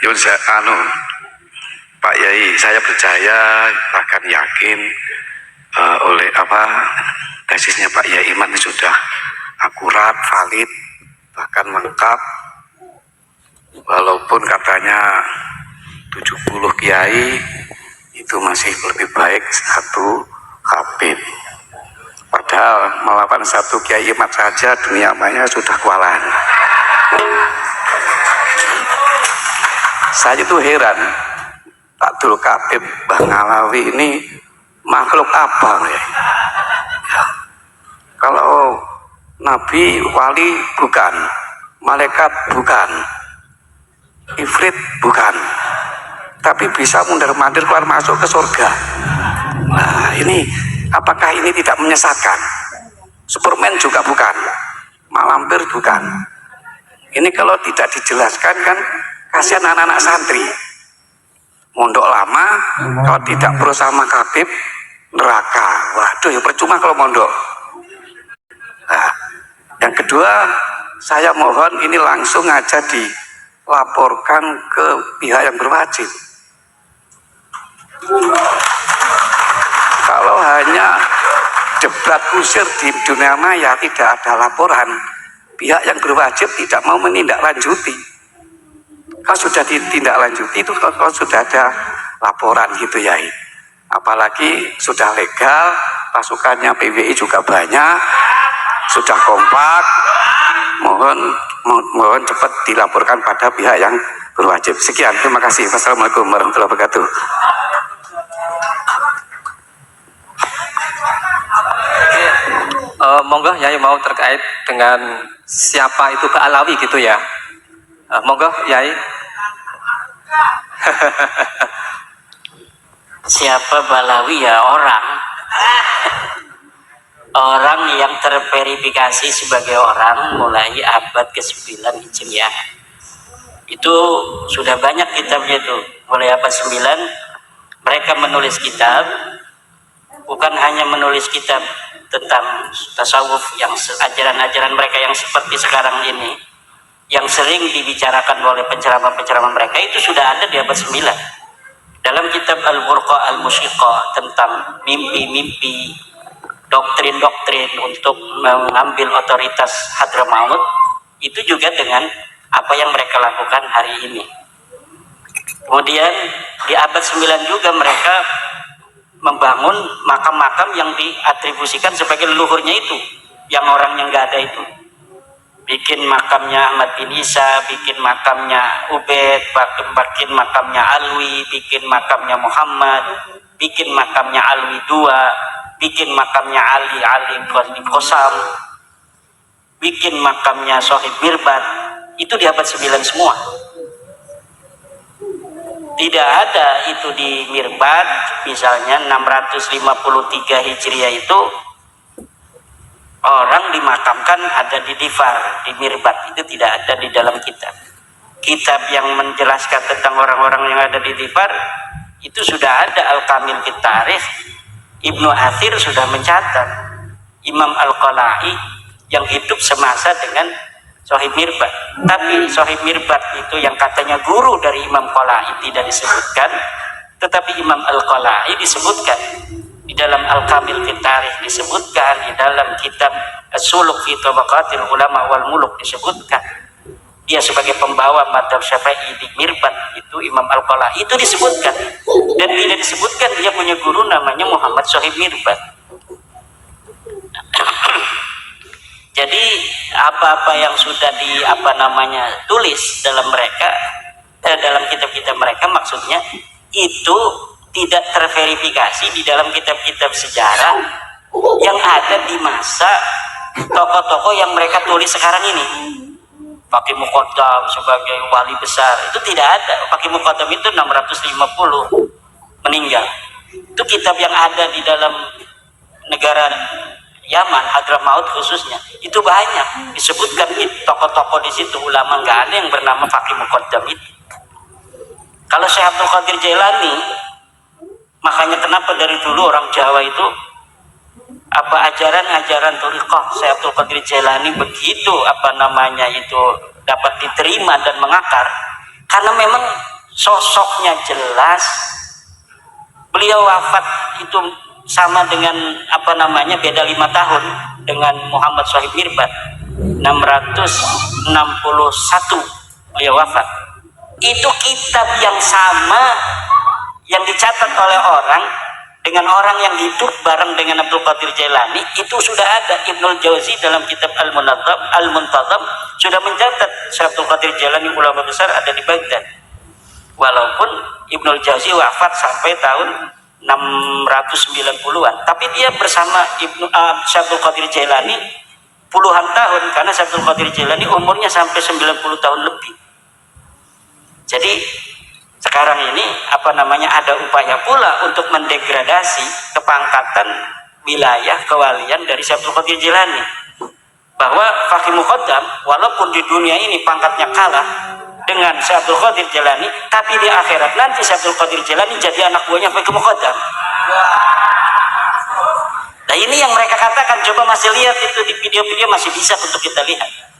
Yun saya Pak Yai, saya percaya bahkan yakin oleh tesisnya Pak Yai Iman sudah akurat, valid, bahkan lengkap. Walaupun katanya 70 kiai itu masih lebih baik satu habib. Padahal melawan satu Kiai Imat saja dunia maya sudah kewalahan. Saya itu heran, Abdul Kabib Mbah Ngalawi ini makhluk apa ya? Kalau Nabi, wali bukan, malaikat bukan, ifrit bukan, tapi bisa mundur-mandir keluar masuk ke surga. Nah ini, apakah ini tidak menyesatkan? Superman juga bukan, malampir bukan. Ini kalau tidak dijelaskan kan kasihan anak-anak santri. Mondok lama kalau tidak berusaha makabib neraka. Waduh ya percuma kalau mondok. Nah, yang kedua saya mohon ini langsung aja dilaporkan ke pihak yang berwajib. Kalau hanya debat kusir di dunia maya tidak ada laporan, pihak yang berwajib tidak mau menindaklanjuti. Kalau sudah ditindaklanjuti itu kalau sudah ada laporan gitu ya. Apalagi sudah legal, pasukannya PWI juga banyak, sudah kompak. Mohon cepat dilaporkan pada pihak yang berwajib. Sekian, terima kasih. Wassalamualaikum warahmatullahi wabarakatuh. Monggo Yai mau terkait dengan siapa itu Ba'alawi gitu ya. Monggo Yai. Siapa Ba'alawi ya orang yang terverifikasi sebagai orang mulai abad ke-9 Hijriah. Itu sudah banyak kitabnya itu. Mulai abad 9 mereka menulis kitab, bukan hanya menulis kitab tentang tasawuf yang ajaran-ajaran mereka yang seperti sekarang ini, yang sering dibicarakan oleh penceramah-penceramah mereka, itu sudah ada di abad 9. Dalam kitab Al-Burqa Al-Musyiqa tentang mimpi-mimpi, doktrin-doktrin untuk mengambil otoritas Hadramaut, itu juga dengan apa yang mereka lakukan hari ini. Kemudian di abad 9 juga mereka membangun makam-makam yang diatribusikan sebagai leluhurnya itu, yang orang yang nggak ada itu. Bikin makamnya Ahmad bin Isa, bikin makamnya Ubaid, bikin makamnya Alwi, bikin makamnya Muhammad, bikin makamnya Alwi II, bikin makamnya Ali bin Qasam, bikin makamnya Sohib Mirbat. Itu di abad 9 semua. Tidak ada itu di Mirbat, misalnya 653 Hijriah itu orang dimakamkan ada di Difar, di Mirbat. Itu tidak ada di dalam kitab. Kitab yang menjelaskan tentang orang-orang yang ada di Difar itu sudah ada. Al-Kamil Fit Tarikh, Ibnu Athir sudah mencatat. Imam Al-Qala'i yang hidup semasa dengan Sohib Mirbat. Tapi Sohib Mirbat itu yang katanya guru dari Imam Qala'i tidak disebutkan, tetapi Imam Al-Qala'i disebutkan. Di dalam Al-Kamil Fit Tarikh disebutkan, di dalam kitab As-Suluk fi Tabaqatil Ulama wal Muluk disebutkan. Dia sebagai pembawa madhab Syafi'i di Mirbat itu Imam Al-Qala'i itu disebutkan. Dan tidak disebutkan dia punya guru namanya Muhammad Sohib Mirbat. Jadi apa-apa yang sudah tulis dalam mereka, dalam kitab-kitab mereka, maksudnya itu tidak terverifikasi di dalam kitab-kitab sejarah yang ada di masa tokoh-tokoh yang mereka tulis sekarang ini. Faqih Muqaddam sebagai wali besar itu tidak ada. Faqih Muqaddam itu 650 meninggal. Itu kitab yang ada di dalam negara Yaman, Hadramaut khususnya, itu banyak disebutkan tokoh-tokoh di situ, ulama, nggak ada yang bernama Faqih Muqaddam itu. Kalau Syekh Abdul Qadir Jailani, makanya kenapa dari dulu orang Jawa itu ajaran-ajaran thariqah Syekh Abdul Qadir Jailani begitu dapat diterima dan mengakar, karena memang sosoknya jelas. Beliau wafat itu sama dengan beda 5 tahun dengan Muhammad Shahib Mirbad, 661 beliau wafat. Itu kitab yang sama yang dicatat oleh orang dengan orang yang hidup bareng dengan Abdul Qadir Jailani, itu sudah ada. Ibnul Jauzi dalam kitab Al-Muntazam sudah mencatat Abdul Qadir Jailani ulama besar ada di Baghdad. Walaupun Ibnul Jauzi wafat sampai tahun 690-an, tapi dia bersama Abdul Qadir Jailani puluhan tahun, karena Abdul Qadir Jailani umurnya sampai 90 tahun lebih. Jadi sekarang ini ada upaya pula untuk mendegradasi kepangkatan wilayah kewalian dari Abdul Qadir Jailani, bahwa Faqih Muqaddam walaupun di dunia ini pangkatnya kalah dengan Abdul Qadir Jailani, tapi di akhirat nanti Abdul Qadir Jailani jadi anak buahnya Faqih Muqaddam. Nah ini yang mereka katakan, coba masih lihat itu di video-video, masih bisa untuk kita lihat.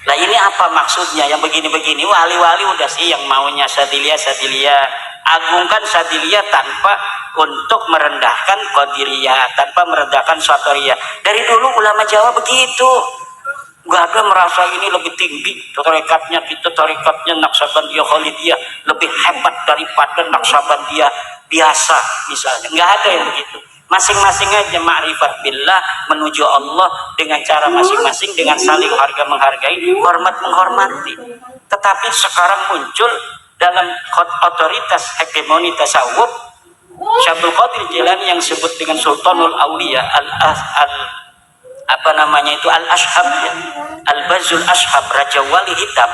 Nah ini apa maksudnya yang begini-begini? Wali-wali udah sih yang maunya Sadiliyah, agungkan Sadiliyah tanpa untuk merendahkan Qadiriyah, tanpa merendahkan Syatoriyah. Dari dulu ulama Jawa begitu, gak ada merasa ini lebih tinggi tarikatnya, kita tarikatnya Naqsabandiyah Khalidiyah lebih hebat daripada Naqsabandiyah biasa misalnya. Gak ada yang begitu. Masing-masing aja ma'rifat billah, menuju Allah dengan cara masing-masing, dengan saling harga menghargai, hormat menghormati. Tetapi sekarang muncul dalam otoritas hegemoni tasawuf Abdul Qadir Jailani yang disebut dengan Sultanul Auliya Al-Ashhab, Al-Bazul Ashhab, Raja Wali Hitam,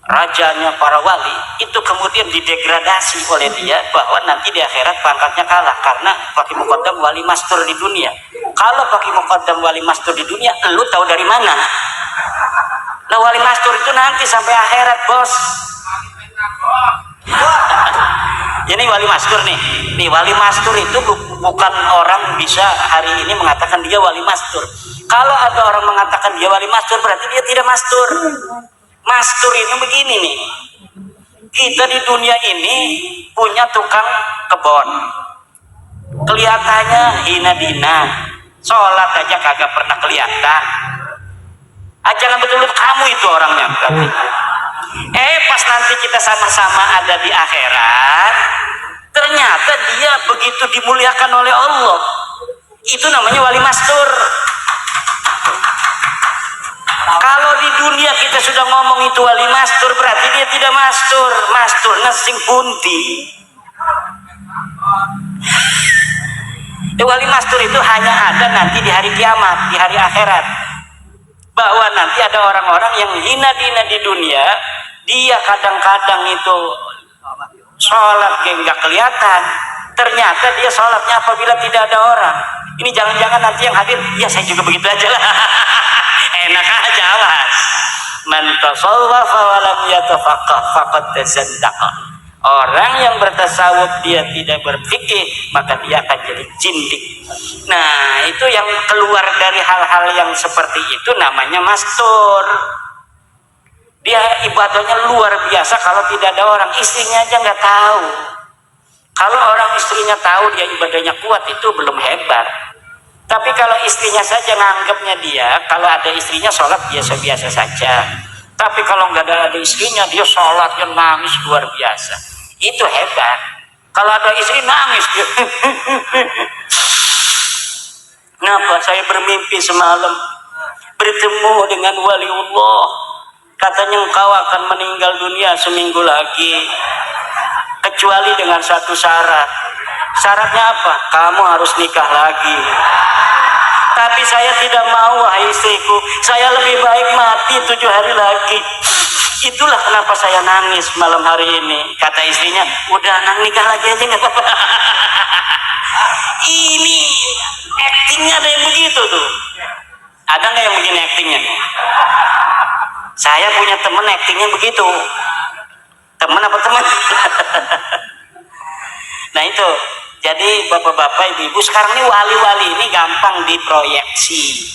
rajanya para wali, itu kemudian didegradasi oleh dia, bahwa nanti di akhirat pangkatnya kalah karena Faqih Muqaddam wali mastur di dunia. Kalau Faqih Muqaddam wali mastur di dunia, lu tahu dari mana? Nah wali mastur itu nanti sampai akhirat, bos. Ini wali mastur nih. Nih wali mastur itu bukan orang bisa hari ini mengatakan dia wali mastur. Kalau ada orang mengatakan dia wali mastur, berarti dia tidak mastur. Mastur ini begini nih, kita di dunia ini punya tukang kebon, kelihatannya hina dina, sholat aja kagak pernah kelihatan. Jangan betul-betul kamu itu orangnya berarti. Pas nanti kita sama-sama ada di akhirat, ternyata dia begitu dimuliakan oleh Allah. Itu namanya wali mastur. Kalau di dunia kita sudah ngomong itu wali mastur, berarti dia tidak mastur. Mastur sing pundi. Wali mastur itu hanya ada nanti di hari kiamat, di hari akhirat. Bahwa nanti ada orang-orang yang hina-hina di dunia, dia kadang-kadang itu sholat nggak kelihatan. Ternyata dia sholatnya apabila tidak ada orang. Ini jangan-jangan nanti yang hadir, ya saya juga begitu aja lah. Enak aja awas. Man tasawwafa wa lam yatafaqqah faqad tazandaqa. Orang yang bertasawuf dia tidak berfikih, maka dia akan jadi jindik. Nah, itu yang keluar dari hal-hal yang seperti itu namanya mastur. Dia ibadahnya luar biasa kalau tidak ada orang, istrinya aja nggak tahu. Kalau orang istrinya tahu dia ibadahnya kuat, itu belum hebat. Tapi kalau istrinya saja nganggapnya dia, kalau ada istrinya sholat biasa-biasa saja. Tapi kalau nggak ada istrinya, dia sholatnya nangis luar biasa. Itu hebat. Kalau ada istri nangis dia. Kenapa? Saya bermimpi semalam bertemu dengan waliullah. Katanya engkau akan meninggal dunia seminggu lagi, kecuali dengan satu syarat. Syaratnya apa? Kamu harus nikah lagi. Tapi saya tidak mau, wahai istriku. Saya lebih baik mati 7 hari lagi. Itulah kenapa saya nangis malam hari ini. Kata istrinya, udah nang nikah lagi aja nggak apa-apa. Ini actingnya ada yang begitu tuh. Ada nggak yang begini actingnya? Saya punya temen actingnya begitu. Temen apa teman? Nah itu. Jadi bapak-bapak, ibu-ibu, sekarang ini wali-wali ini gampang diproyeksi.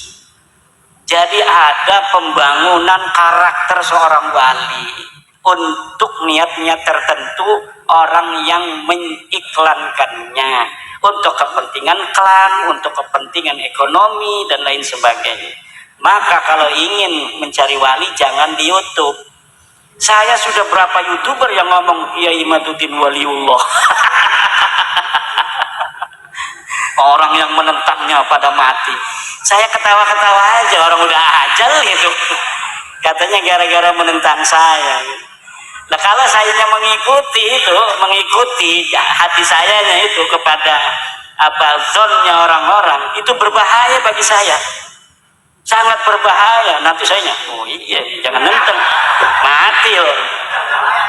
Jadi ada pembangunan karakter seorang wali. untuk niat-niat tertentu orang yang mengiklankannya untuk kepentingan klan, untuk kepentingan ekonomi dan lain sebagainya. Maka kalau ingin mencari wali jangan di YouTube. Saya sudah berapa YouTuber yang ngomong Kiai Imaduddin waliullah. Orang yang menentangnya pada mati. Saya ketawa-ketawa aja, orang udah ajal gitu. Katanya gara-gara menentang saya. Nah kalau saya mengikuti hati sayanya itu kepada zonnya orang-orang, itu berbahaya bagi saya. Sangat berbahaya. Nanti saya oh iya jangan nentang, mati loh.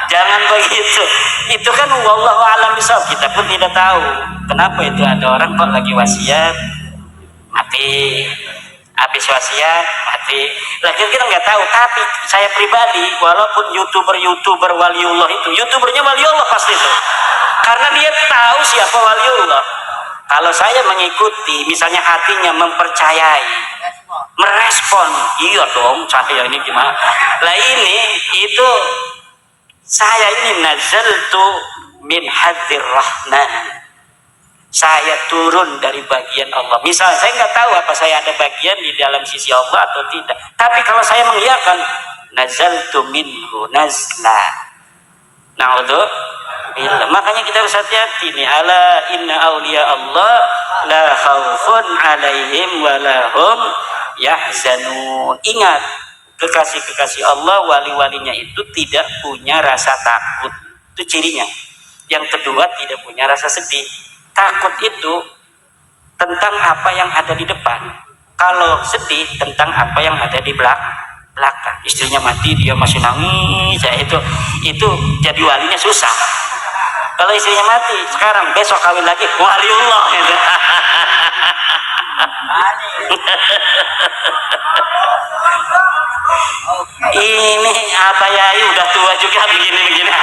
Jangan begitu. Itu kan wallahu alam bisawab, kita pun tidak tahu kenapa itu ada orang kok lagi wasiat mati, habis wasiat mati. Lagi kita nggak tahu. Tapi saya pribadi, walaupun youtuber waliullah itu, youtubernya waliullah pasti itu, karena dia tahu siapa waliullah. Kalau saya mengikuti, misalnya hatinya mempercayai, merespon, iya dong, saya ini gimana? Lah ini itu saya ini nazaltu min hadir rahman. Saya turun dari bagian Allah. Misal saya nggak tahu apa saya ada bagian di dalam sisi Allah atau tidak. Tapi kalau saya mengiyakan nazaltu minhu nazla. Na'udzubillah. Makanya kita harus hati-hati nih. Ala inna awliya Allah la khaufun alaihim wa lahum yahzanun. Ingat, kekasih-kekasih Allah, wali-walinya itu tidak punya rasa takut. Itu cirinya. Yang kedua, tidak punya rasa sedih. Takut itu tentang apa yang ada di depan. Kalau sedih tentang apa yang ada di belakang. Istrinya mati, dia masih nangis. Ya, itu jadi walinya susah. Kalau istrinya mati, sekarang besok kawin lagi, waliullah. Gitu. Ini apa ya, udah tua juga begini-begini.